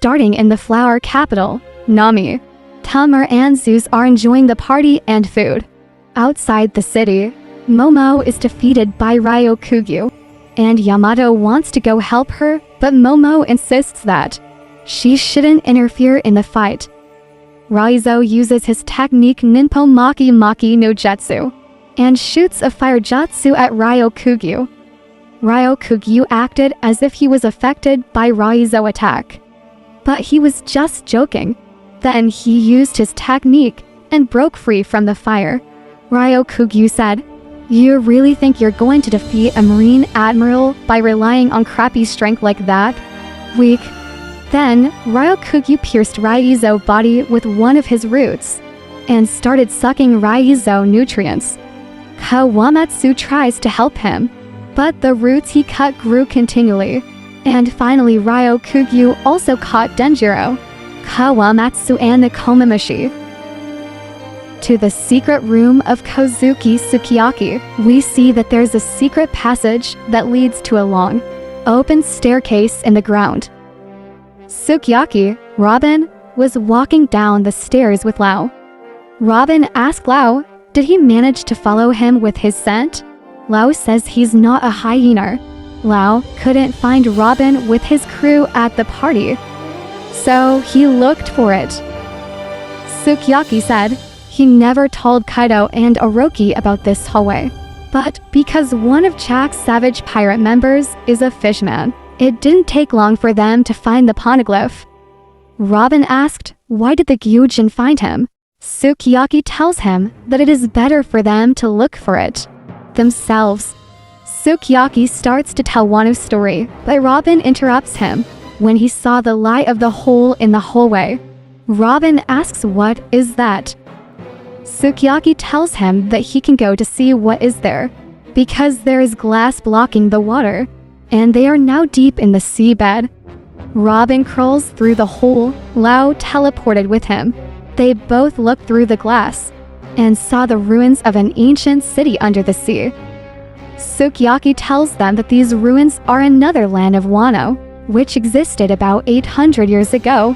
starting in the flower capital, Nami. Tamar and Zeus are enjoying the party and food. Outside the city, Momo is defeated by Ryokugyu, and Yamato wants to go help her, but Momo insists that she shouldn't interfere in the fight. Raizo uses his technique Ninpo Maki Maki no Jutsu and shoots a fire jutsu at Ryokugyu. Ryokugyu acted as if he was affected by Raizo's attack, but he was just joking. Then he used his technique and broke free from the fire. Ryokugyu said, "You really think you're going to defeat a Marine Admiral by relying on crappy strength like that? Weak." Then, Ryokugyu pierced Raizo's body with one of his roots and started sucking Raizo's nutrients. Kawamatsu tries to help him, but the roots he cut grew continually. And finally, Ryokugyu also caught Denjiro, Kawamatsu and Nekomamushi. To the secret room of Kozuki Sukiyaki, we see that there's a secret passage that leads to a long, open staircase in the ground. Sukiyaki, Robin, was walking down the stairs with Lau. Robin asked Lau, did he manage to follow him with his scent? Lau says he's not a hyena. Lau couldn't find Robin with his crew at the party, so he looked for it. Sukiyaki said he never told Kaido and Orochi about this hallway, but because one of Jack's Savage Pirate members is a fishman, it didn't take long for them to find the poneglyph. Robin asked, why did the Gyujin find him? Sukiyaki tells him that it is better for them to look for it themselves. Sukiyaki starts to tell Wano's story, but Robin interrupts him when he saw the light of the hole in the hallway. Robin asks what is that. Sukiyaki tells him that he can go to see what is there, because there is glass blocking the water, and they are now deep in the seabed. Robin crawls through the hole. Lau teleported with him. They both looked through the glass and saw the ruins of an ancient city under the sea. Sukiyaki tells them that these ruins are another land of Wano, which existed about 800 years ago.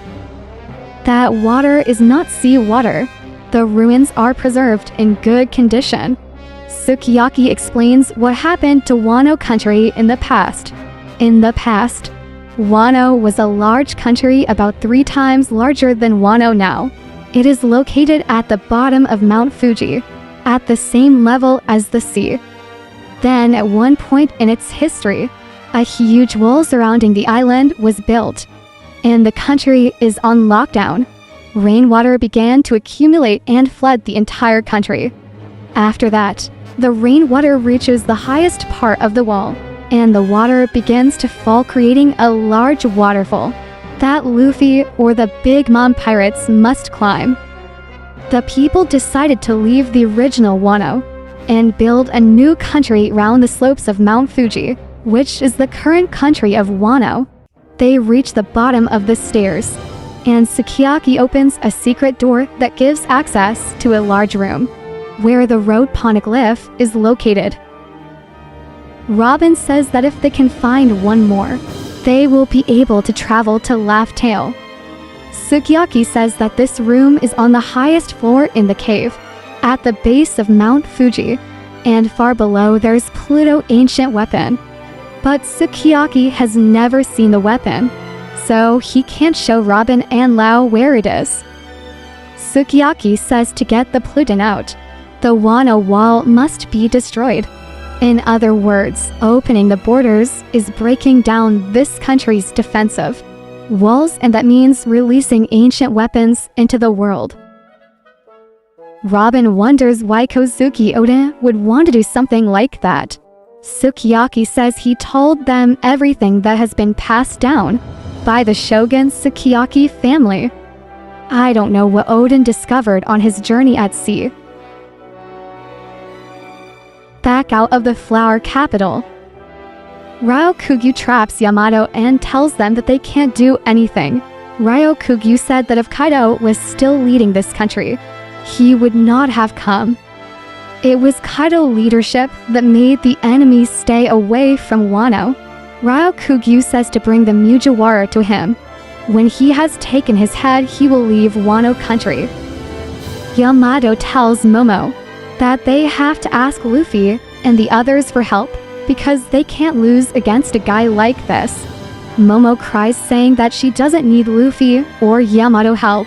That water is not sea water. The ruins are preserved in good condition. Sukiyaki explains what happened to Wano country in the past. In the past, Wano was a large country about 3 times larger than Wano now. It is located at the bottom of Mount Fuji, at the same level as the sea. Then, at one point in its history, a huge wall surrounding the island was built, and the country is on lockdown. Rainwater began to accumulate and flood the entire country. After that, the rainwater reaches the highest part of the wall, and the water begins to fall, creating a large waterfall that Luffy or the Big Mom pirates must climb. The people decided to leave the original Wano and build a new country around the slopes of Mount Fuji, which is the current country of Wano. They reach the bottom of the stairs, and Sukiyaki opens a secret door that gives access to a large room, where the road poneglyph is located. Robin says that if they can find one more, they will be able to travel to Laugh Tale. Sukiyaki says that this room is on the highest floor in the cave, at the base of Mount Fuji, and far below there's Pluto ancient weapon. But Sukiyaki has never seen the weapon, so he can't show Robin and Lau where it is. Sukiyaki says to get the Pluton out, the Wano wall must be destroyed. In other words, opening the borders is breaking down this country's defensive walls, and that means releasing ancient weapons into the world. Robin wonders why Kozuki Oden would want to do something like that. Sukiyaki says he told them everything that has been passed down by the Shogun Sukiyaki family. I don't know what Oden discovered on his journey at sea. Back out of the flower capital, Ryokugyu traps Yamato and tells them that they can't do anything. Ryokugyu said that if Kaido was still leading this country, he would not have come. It was Kaido leadership that made the enemies stay away from Wano. Ryokugyu says to bring the Mugiwara to him. When he has taken his head, he will leave Wano country. Yamato tells Momo that they have to ask Luffy and the others for help because they can't lose against a guy like this. Momo cries, saying that she doesn't need Luffy or Yamato help.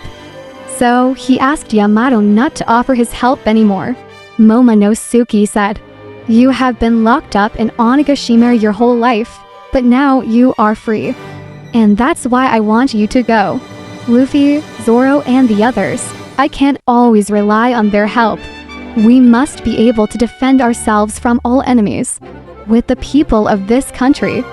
So he asked Yamato not to offer his help anymore. Momonosuke said, "You have been locked up in Onigashima your whole life, but now you are free. And that's why I want you to go. Luffy, Zoro, and the others, I can't always rely on their help. We must be able to defend ourselves from all enemies. With the people of this country,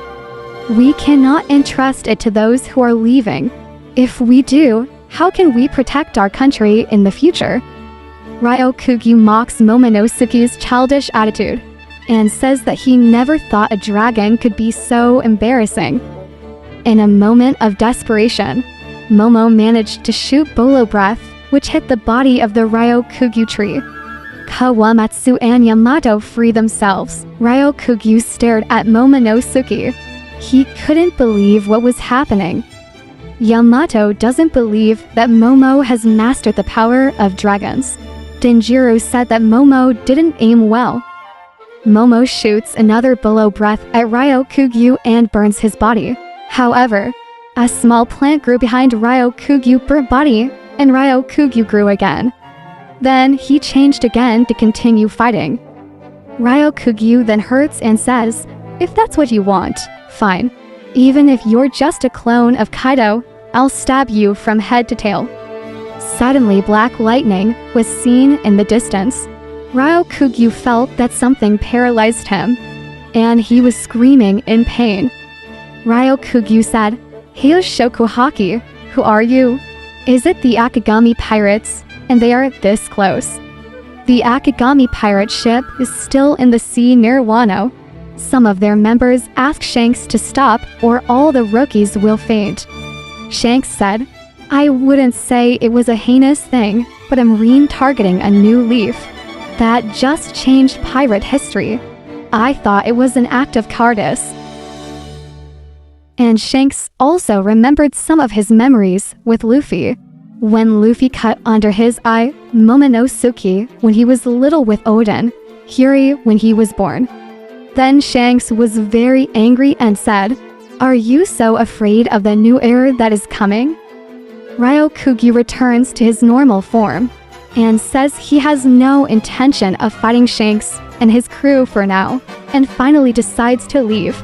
we cannot entrust it to those who are leaving. If we do, how can we protect our country in the future?" Ryokugi mocks Momonosuke's childish attitude and says that he never thought a dragon could be so embarrassing. In a moment of desperation, Momo managed to shoot Bolo Breath, which hit the body of the Ryokugi tree. Kawamatsu and Yamato free themselves. Ryokugi stared at Momonosuke. He couldn't believe what was happening. Yamato doesn't believe that Momo has mastered the power of dragons. Denjiro said that Momo didn't aim well. Momo shoots another Bolo Breath at Ryokugi and burns his body. However, a small plant grew behind Ryokugi's burnt body, and Ryokugi grew again. Then he changed again to continue fighting. Ryokugi then hurts and says, "If that's what you want, fine. Even if you're just a clone of Kaido, I'll stab you from head to tail." Suddenly, black lightning was seen in the distance. Ryokugi felt that something paralyzed him, and he was screaming in pain. Ryokugi said, "Hey Shokuhaki, who are you? Is it the Akagami pirates? And they are this close." The Akagami pirate ship is still in the sea near Wano. Some of their members ask Shanks to stop or all the rookies will faint. Shanks said, "I wouldn't say it was a heinous thing, but a marine targeting a new leaf. That just changed pirate history. I thought it was an act of cowardice." And Shanks also remembered some of his memories with Luffy. When Luffy cut under his eye, Momonosuke when he was little with Oden, Hiri when he was born. Then Shanks was very angry and said, "Are you so afraid of the new era that is coming?" Ryokugi returns to his normal form and says he has no intention of fighting Shanks and his crew for now, and finally decides to leave.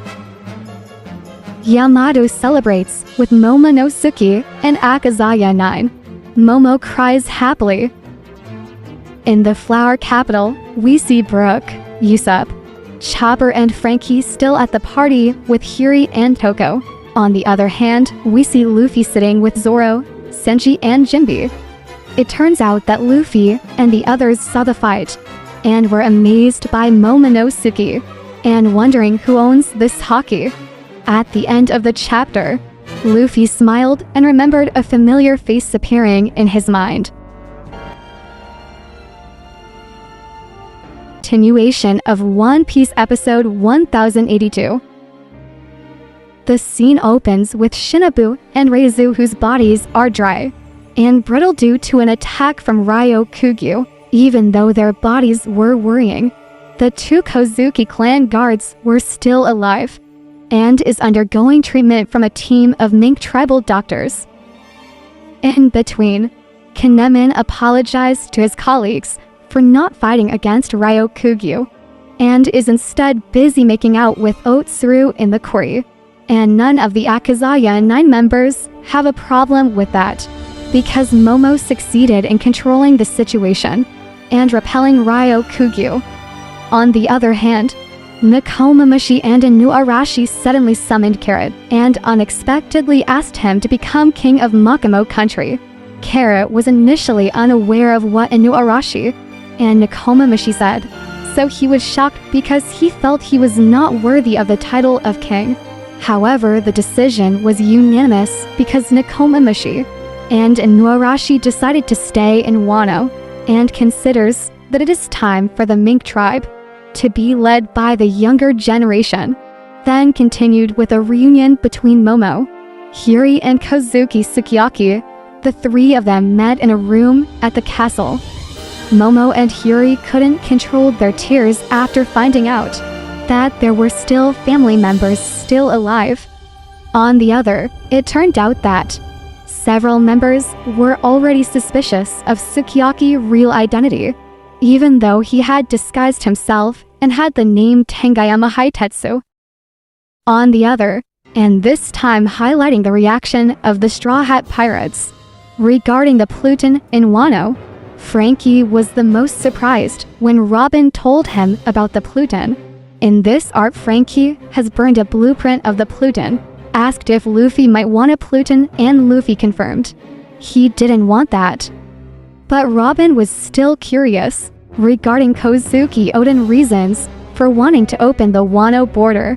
Yamato celebrates with Momonosuke and Akazaya 9. Momo cries happily. In the flower capital, we see Brooke, Usopp, Chopper and Frankie still at the party with Hiri and Toko. On the other hand, we see Luffy sitting with Zoro, Senji and Jinbe. It turns out that Luffy and the others saw the fight and were amazed by Momonosuke and wondering who owns this haki. At the end of the chapter, Luffy smiled and remembered a familiar face appearing in his mind. Continuation of One Piece episode 1082. The scene opens with Shinobu and Reizu, whose bodies are dry and brittle due to an attack from Ryokugi. Even though their bodies were worrying, the two Kozuki clan guards were still alive and is undergoing treatment from a team of mink tribal doctors. In between, Kinemon apologized to his colleagues for not fighting against Ryokugi and is instead busy making out with Otsuru in the quarry. And none of the Akazaya 9 members have a problem with that, because Momo succeeded in controlling the situation and repelling Ryokugi. On the other hand, Nekomamushi and Inuarashi suddenly summoned Carrot and unexpectedly asked him to become king of Makamo country. Carrot was initially unaware of what Inuarashi and Nekomamushi said, so he was shocked because he felt he was not worthy of the title of king. However, the decision was unanimous because Nekomamushi and Inuarashi decided to stay in Wano and considers that it is time for the Mink tribe to be led by the younger generation. Then continued with a reunion between Momo, Hiri and Kozuki Sukiyaki, the three of them met in a room at the castle. Momo and Hiri couldn't control their tears after finding out that there were still family members still alive. On the other, it turned out that several members were already suspicious of Sukiyaki's real identity, even though he had disguised himself and had the name Tangayama Hitetsu. On the other, and this time highlighting the reaction of the Straw Hat Pirates regarding the Pluton in Wano, Frankie was the most surprised when Robin told him about the Pluton. In this art, Frankie has burned a blueprint of the Pluton, asked if Luffy might want a Pluton, and Luffy confirmed he didn't want that. But Robin was still curious regarding Kozuki Oden's reasons for wanting to open the Wano border,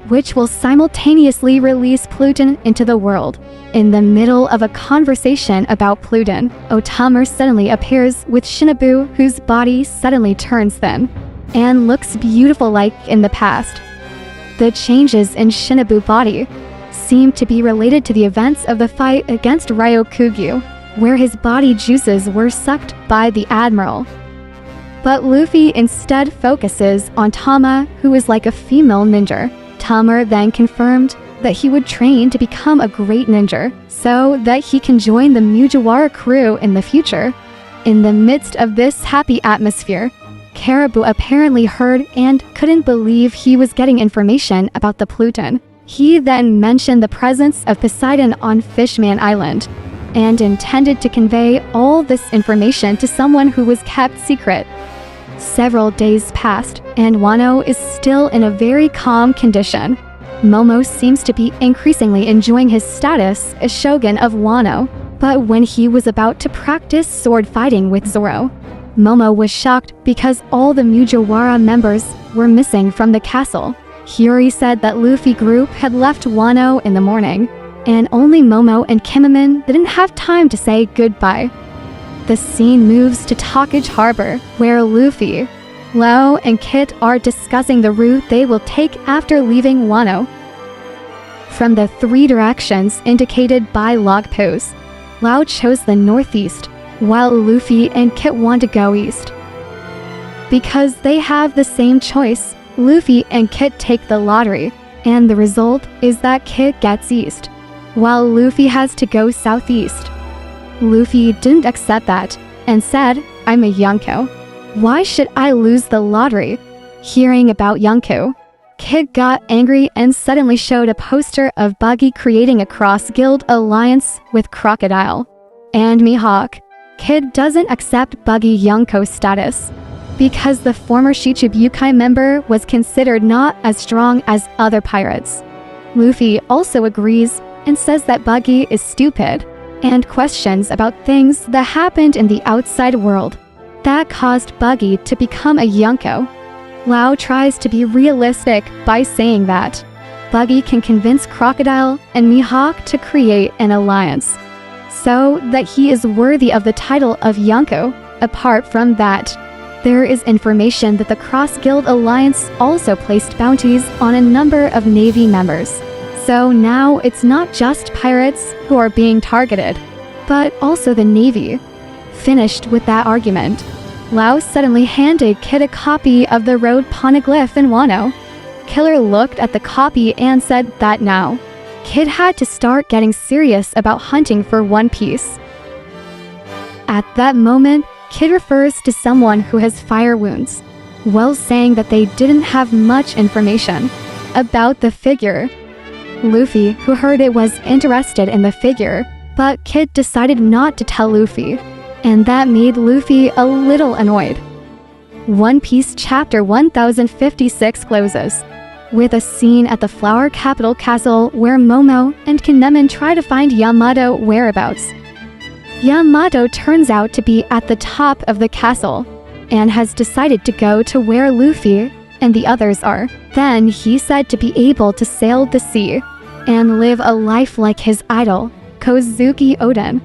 which will simultaneously release Pluton into the world. In the middle of a conversation about Pluton, Otama suddenly appears with Shinobu, whose body suddenly turns thin and looks beautiful like in the past. The changes in Shinobu's body seem to be related to the events of the fight against Ryokugyu, where his body juices were sucked by the Admiral. But Luffy instead focuses on Tama, who is like a female ninja. Tama then confirmed that he would train to become a great ninja, so that he can join the Mugiwara crew in the future. In the midst of this happy atmosphere, Caribou apparently heard and couldn't believe he was getting information about the Pluton. He then mentioned the presence of Poseidon on Fishman Island, and intended to convey all this information to someone who was kept secret. Several days passed, and Wano is still in a very calm condition. Momo seems to be increasingly enjoying his status as Shogun of Wano, but when he was about to practice sword fighting with Zoro, Momo was shocked because all the Mugiwara members were missing from the castle. Hiri said that Luffy group had left Wano in the morning, and only Momo and Kimaman didn't have time to say goodbye. The scene moves to Takage Harbor, where Luffy, Lau, and Kit are discussing the route they will take after leaving Wano. From the three directions indicated by log posts, Lau chose the northeast, while Luffy and Kit want to go east. Because they have the same choice, Luffy and Kit take the lottery, and the result is that Kit gets east, while Luffy has to go southeast. Luffy didn't accept that, and said, "I'm a Yonko. Why should I lose the lottery?" Hearing about Yonko, Kid got angry and suddenly showed a poster of Buggy creating a cross-guild alliance with Crocodile and Mihawk. Kid doesn't accept Buggy Yonko's status, because the former Shichibukai member was considered not as strong as other pirates. Luffy also agrees and says that Buggy is stupid, and questions about things that happened in the outside world that caused Buggy to become a Yonko. Lau tries to be realistic by saying that Buggy can convince Crocodile and Mihawk to create an alliance, so that he is worthy of the title of Yonko. Apart from that, there is information that the Cross Guild Alliance also placed bounties on a number of Navy members. So now it's not just pirates who are being targeted, but also the Navy. Finished with that argument, Lau suddenly handed Kid a copy of the road poneglyph in Wano. Killer looked at the copy and said that now, Kid had to start getting serious about hunting for One Piece. At that moment, Kid refers to someone who has fire wounds, while saying that they didn't have much information about the figure. Luffy, who heard it, was interested in the figure, but Kid decided not to tell Luffy, and that made Luffy a little annoyed. One Piece Chapter 1056 closes with a scene at the Flower Capital Castle where Momo and Kinemon try to find Yamato whereabouts. Yamato turns out to be at the top of the castle and has decided to go to where Luffy and the others are. Then he's said to be able to sail the sea and live a life like his idol, Kozuki Oden.